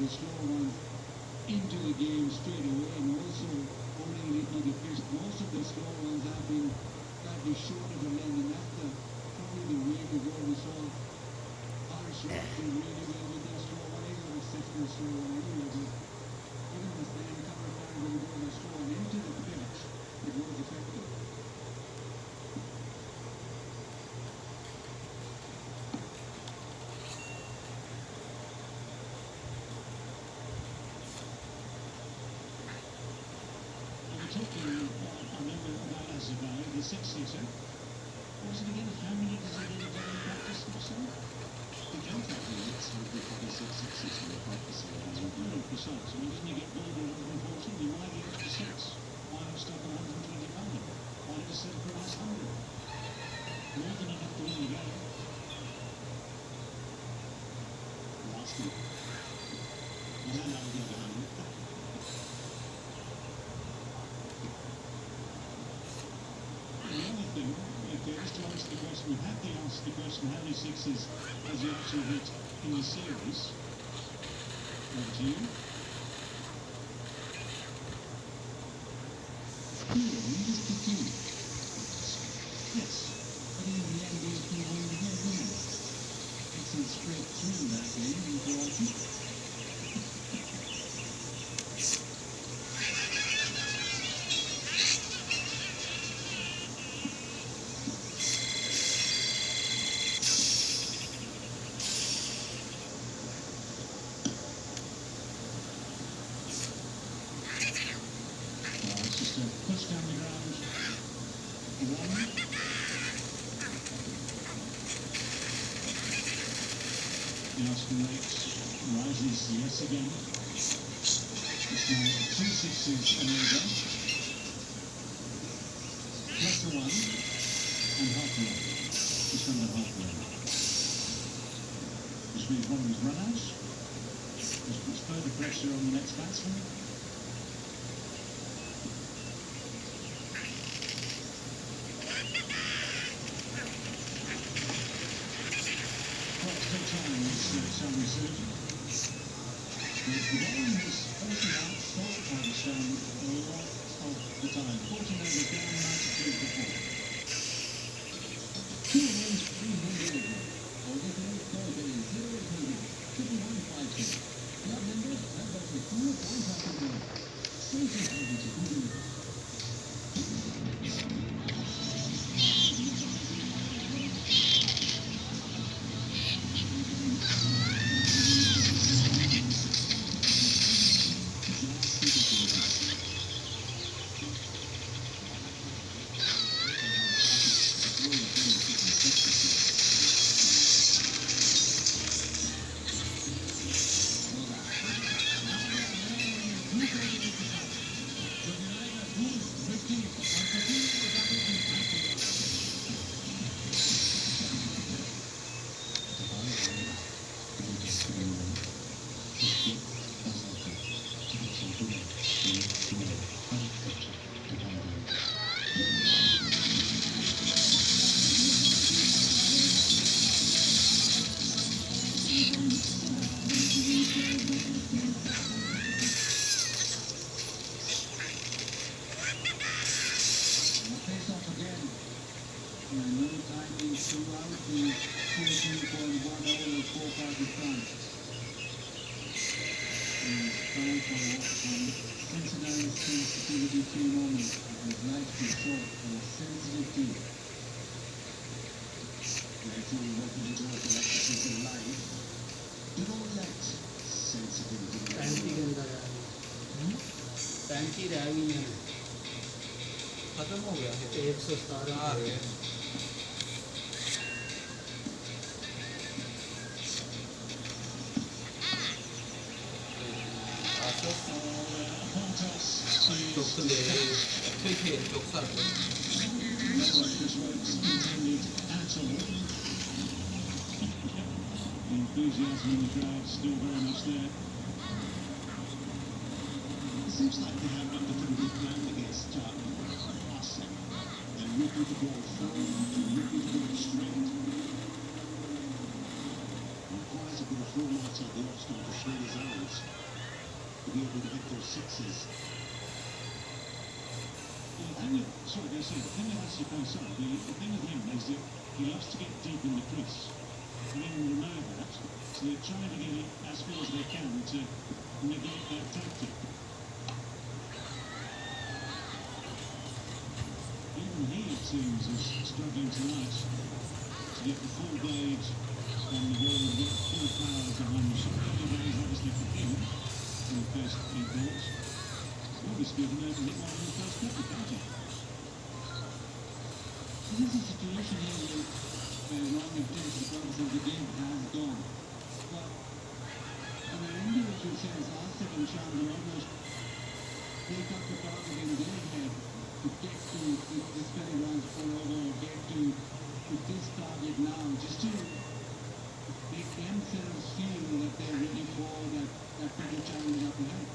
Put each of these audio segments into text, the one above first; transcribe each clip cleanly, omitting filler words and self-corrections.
the slow one into the game straight away, and also owning it to the pitch. Most of the slow ones have been slightly short of the length, and that's probably the way to go. We saw Irish do really well with their slow one. He's got a second slow one anyway, but even the same couple of times when he goes a slow one into the pitch, it was effective. The six-seater. Was it again? How many does he get a day in practice or so? The game factor is probably six-seater in practice. Very precise. I mean, doesn't he get billed 114? Why the extra six? Why not stop at 125? Why did he settle for less 100? More than enough to win the game. Last week. Yeah, that would be the 100. Okay, just to answer the question, we have to answer the question, how many sixes has he actually hit in the series? Over to you. Just 15. Yes, but in the end, he's been one of the good winners. Excellent straight through that game in Karachi. Push down the ground. One. The Austin Lakes rises yes again. It's now 2 sixes and over. Plus a 1 and half a 1. Just under half a 1. Which means one was run out. Which puts further pressure on the next batsman. Some resurgence. The game has opened out so Pakistan a lot of the time. 14 overs down, 92 to 4. 2 runs, 300 over. Over to Thursday, 0-800, 5152. Club members have up to 4 points after the game. Straight over to Kudu. Throughout the 14.1 over for Pakistan. Time for Cincinnati seems to be the team moment. It was nicely short for a sensitive team. Actually, what did you do with the electricity live? Don't let sensitivity. टैंकी रह गई है खत्म हो गया 117 आ गया Enthusiasm in the crowd still very much there. It seems like they have nothing to do plan against us. They're looking to go forward, they're looking to go straight. Requires a bit of format of the Arsenal to share his hours. be able to hit those sixes. The thing with, sorry, I say, the thing with Asipon, sorry, the thing with him is that he loves to get deep in the crease. And England know that, so they're trying to get it as far as they can to negate that tactic. Even he, it seems, is struggling tonight to get the full gauge on the ball and get full power behind the shot. Early days, obviously, for him in the first few balls. Broadly speaking, they can hit one in the first couple, can't he? This is a situation here where long intention because of the game has gone. But on an individual sense, Asif and Shah will almost take up the target in their head to get to this very runs for over, get to this target now, just to make themselves feel that they're ready for that bigger challenge up ahead.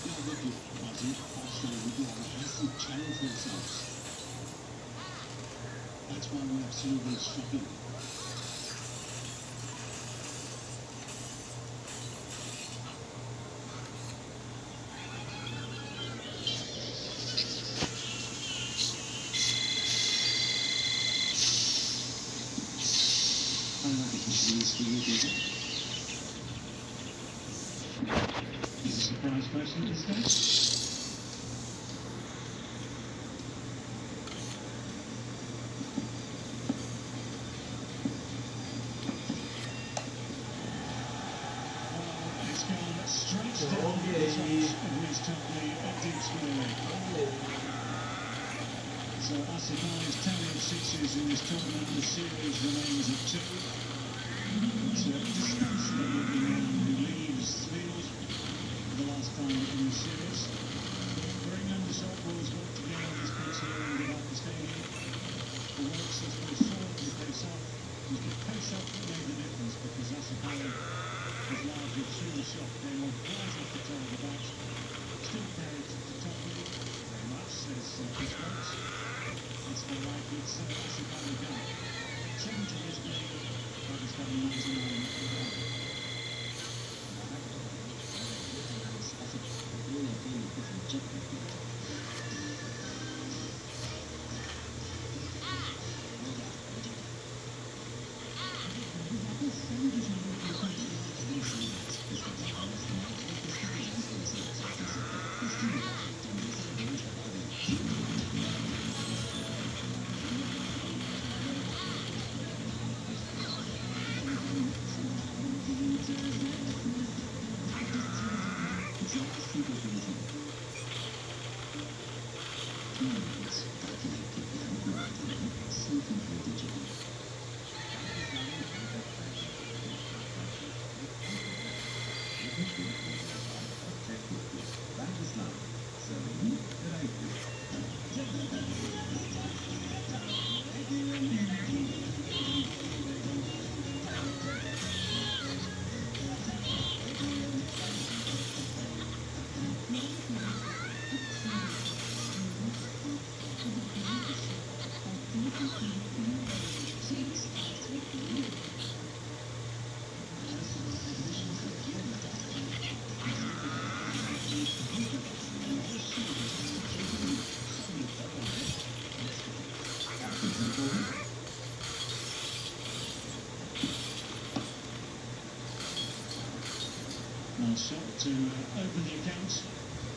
Yeah, look at Brazil, Australia, hasn't challenged themselves. That's why we have seen them struggling. I don't think he should use for you, is it? Is a surprise question at this stage? It's gone straight down the top of his top deep square. So Asifani's tally of sixes in this tournament, the series remains at 2. So distance that will be now who leaves field for the last time in the series. For England, the short balls got to go on this pitch here in Gabon Stadium. The works as they saw the pace off. It was the pace off that made the difference because Asifani was largely through the shot. They were right off the top of the bat. Still carried to top of it very much, says Chris Watts. That's the right with Asifani down. 70 years ago, Pakistan 99. Nice shot to open the account.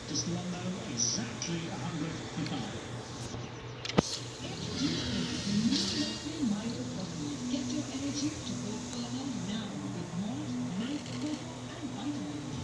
Does the one know exactly 100 for par? Get your energy to go further now with malt, milk, cocoa, and vitamins.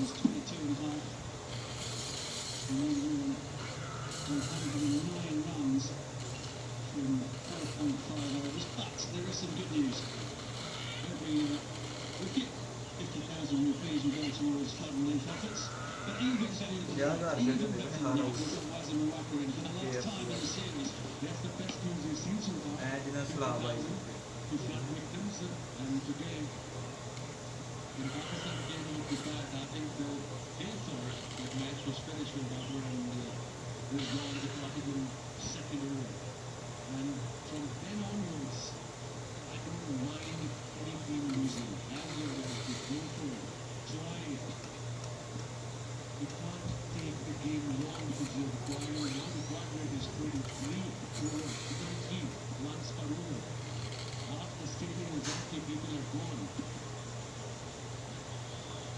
was 22 and a half. And then we were 109 runs from 4.5 overs. But there is some good news. We get 50,000 rupees we go towards flood relief efforts. But even so, Yeah, that's even good. better Yeah, news is otherwise in Morocco. And for the last time in the series, that's the best news we've seen so far. Imagine a slab like To flood victims, and today in Pakistan came out with that. I think they thought that match was finished with Babar and Rizwan departed in second over. And from then onwards, I don't mind any team losing. As a result, to go for it, try it. You can't take the game long because you're requiring now the required rate is 23, 4, 23 runs per over. Half the stadium is empty, people are gone.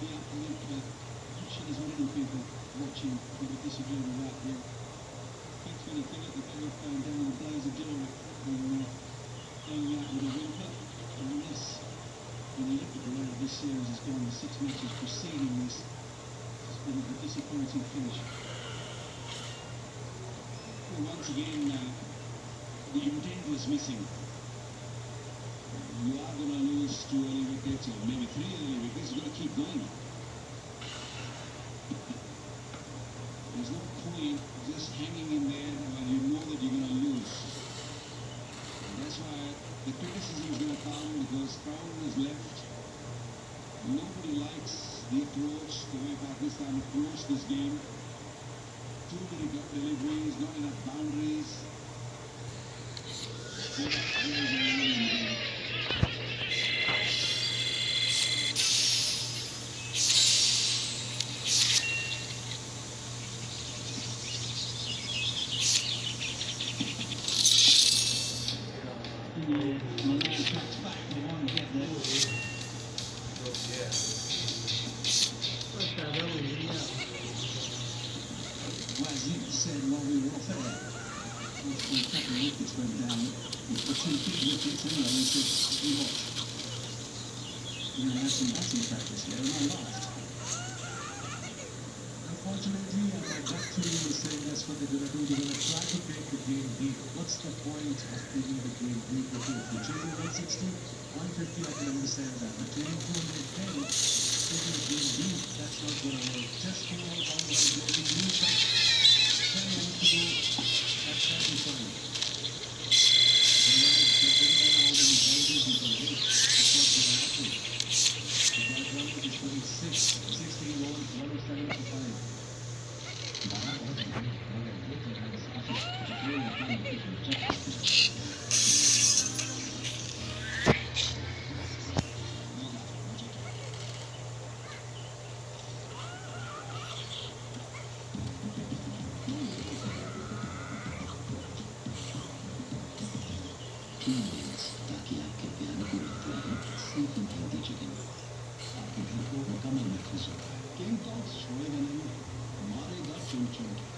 Yeah, I mean, I'm sure there's very many people watching who would disagree with that. Yeah. Thanks for the thing at the kind of down the days of Joe when playing that with a win. But unless, when you look at the way this series has gone, the 6 matches preceding this, it's been a disappointing finish. Well, once again, the intent was missing. You are going to lose 2 early wickets or maybe 3 early wickets. You've got to keep going. There's no point just hanging in there when you know that you're going to lose. And that's why the criticism is going to come because Crown has left. Nobody likes the approach, the way Pakistan approached this game. Too many deliveries, not enough boundaries. Milan tracks back, they want to get there. Wazir said while we were off air, after a couple of wickets went down, the 2 big wickets anyway, he said, we watch. We're going to have some batting practice here, and I laughed. Unfortunately, my gut feeling is saying that's what they're going to do. They're going to try to make the game deep. What's the point of making the game deep? If you're chasing 160, 150, I can understand that. But chasing 210, making the game deep, that's not going to work. Just go all down like loading new shots. 10 overs to go, that's certainly fine. Otherwise, they're going to hold any boundaries because this is what's going to happen. The guy running is 26, 16 balls, 175. ताकि आपके प्यार को रोकते हैं सिर्फ Hindi chicken आपके घर को कमल में खुश होता है Game thoughts, Shoaib Anand, मारेगा चुन चुन के